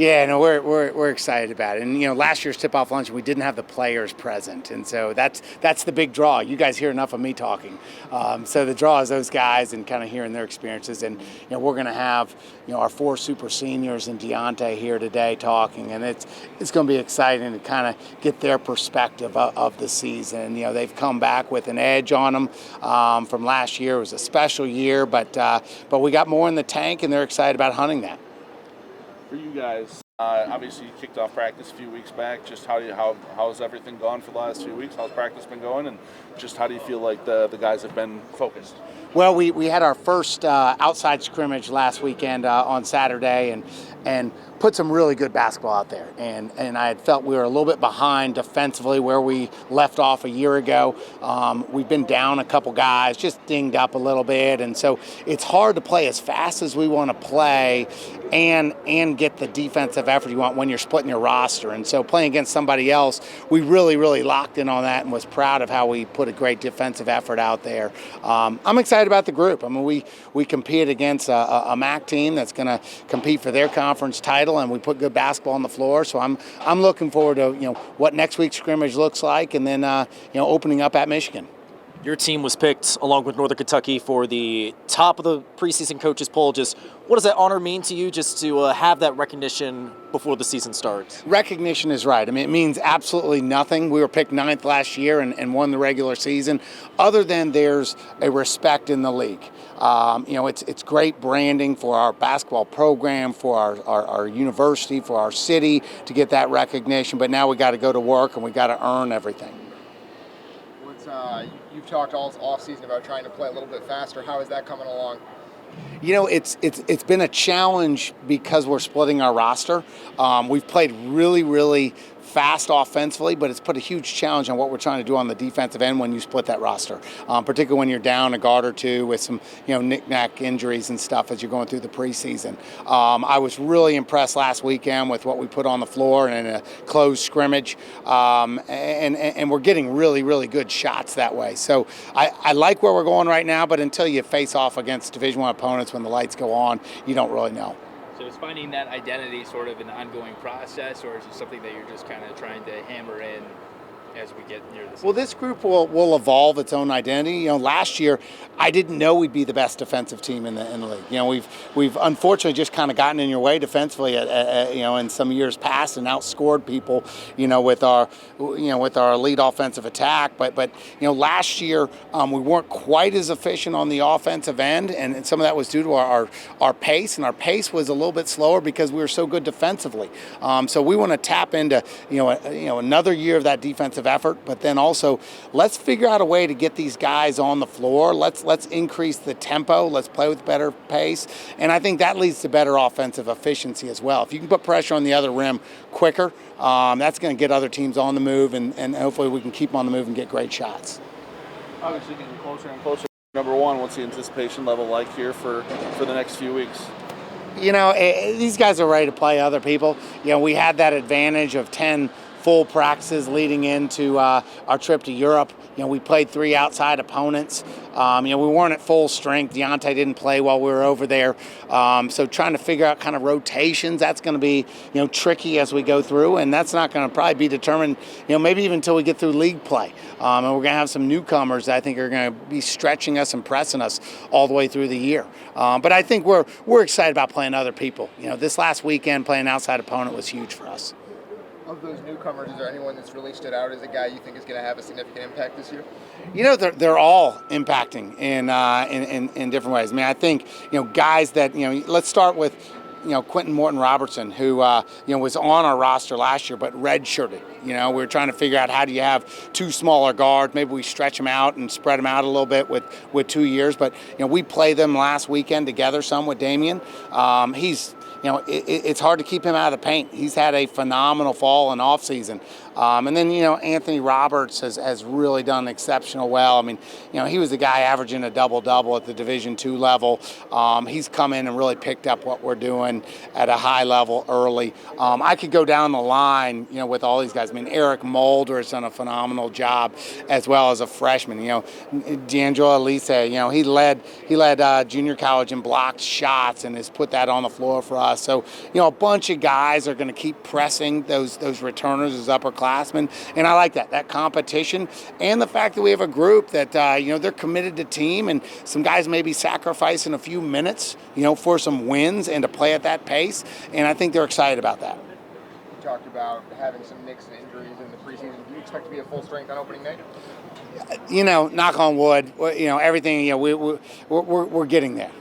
Yeah, no, we're excited about it. And last year's tip-off luncheon, we didn't have the players present, and so that's the big draw. You guys hear enough of me talking, so the draw is those guys and kind of hearing their experiences. And we're going to have our 4 super seniors and Deontay here today talking, and it's going to be exciting to kind of get their perspective of the season. They've come back with an edge on them from last year. It was a special year, but we got more in the tank, and they're excited about hunting that. For you guys, obviously you kicked off practice a few weeks back. Just how's everything gone for the last few weeks? How's practice been going, and just how do you feel like the guys have been focused? Well, we had our first outside scrimmage last weekend on Saturday, and put some really good basketball out there. And I had felt we were a little bit behind defensively where we left off a year ago. We've been down a couple guys, just dinged up a little bit, and so it's hard to play as fast as we want to play and get the defensive effort you want when you're splitting your roster. And so playing against somebody else, we really, really locked in on that and was proud of how we put a great defensive effort out there. I'm excited about the group. I mean, we compete against a MAC team that's going to compete for their conference title, and we put good basketball on the floor. So I'm looking forward to what next week's scrimmage looks like, and then opening up at Michigan. Your team was picked, along with Northern Kentucky, for the top of the preseason coaches poll. Just what does that honor mean to you, just to have that recognition before the season starts? Recognition is right. I mean, it means absolutely nothing. We were picked 9th last year and won the regular season, other than there's a respect in the league. It's great branding for our basketball program, for our university, for our city to get that recognition, but now we got to go to work and we got to earn everything. You've talked all off-season about trying to play a little bit faster. How is that coming along? It's been a challenge because we're splitting our roster. We've played really, really fast offensively, but it's put a huge challenge on what we're trying to do on the defensive end when you split that roster, particularly when you're down a guard or two with some knick-knack injuries and stuff as you're going through the preseason. I was really impressed last weekend with what we put on the floor and in a closed scrimmage, and we're getting really, really good shots that way. So I like where we're going right now, but until you face off against Division I opponents when the lights go on, you don't really know. So is finding that identity sort of an ongoing process, or is it something that you're just kind of trying to hammer in as we get near the season? Well, this group will evolve its own identity. Last year I didn't know we'd be the best defensive team in the league. We've unfortunately just kind of gotten in your way defensively, in some years past, and outscored people, with our elite offensive attack. But last year we weren't quite as efficient on the offensive end, and some of that was due to our pace, and our pace was a little bit slower because we were so good defensively. So we want to tap into another year of that defensive effort, but then also let's figure out a way to get these guys on the floor. Let's increase the tempo. Let's play with better pace, and I think that leads to better offensive efficiency as well. If you can put pressure on the other rim quicker, that's going to get other teams on the move, and hopefully we can keep them on the move and get great shots. Obviously getting closer and closer. Number one, what's the anticipation level like here for the next few weeks? These guys are ready to play other people. We had that advantage of 10 full practices leading into our trip to Europe. We played 3 outside opponents. We weren't at full strength. Deontay didn't play while we were over there. So trying to figure out kind of rotations, that's going to be, tricky as we go through, and that's not going to probably be determined, maybe even until we get through league play. And we're going to have some newcomers that I think are going to be stretching us and pressing us all the way through the year. But I think we're excited about playing other people. This last weekend playing outside opponent was huge for us. Of those newcomers, is there anyone that's really stood out as a guy you think is going to have a significant impact this year? They're all impacting in different ways. I mean, I think guys that let's start with Quentin Morton Robertson, who was on our roster last year but redshirted. We were trying to figure out how do you have 2 smaller guards. Maybe we stretch them out and spread them out a little bit with 2 years. But we played them last weekend together some with Damian. It's hard to keep him out of the paint. He's had a phenomenal fall and off season. And then, Anthony Roberts has really done exceptional well. I mean, he was the guy averaging a double-double at the Division II level. He's come in and really picked up what we're doing at a high level early. I could go down the line, with all these guys. I mean, Eric Mulder has done a phenomenal job as well as a freshman. D'Angelo Elise, he led junior college in blocked shots and has put that on the floor for us. So, a bunch of guys are going to keep pressing those returners as upperclassmen, and I like that competition, and the fact that we have a group that they're committed to team, and some guys may be sacrificing a few minutes, for some wins and to play at that pace, and I think they're excited about that. You talked about having some nicks and injuries in the preseason. Do you expect to be at full strength on opening night? Knock on wood. Everything. We're getting there.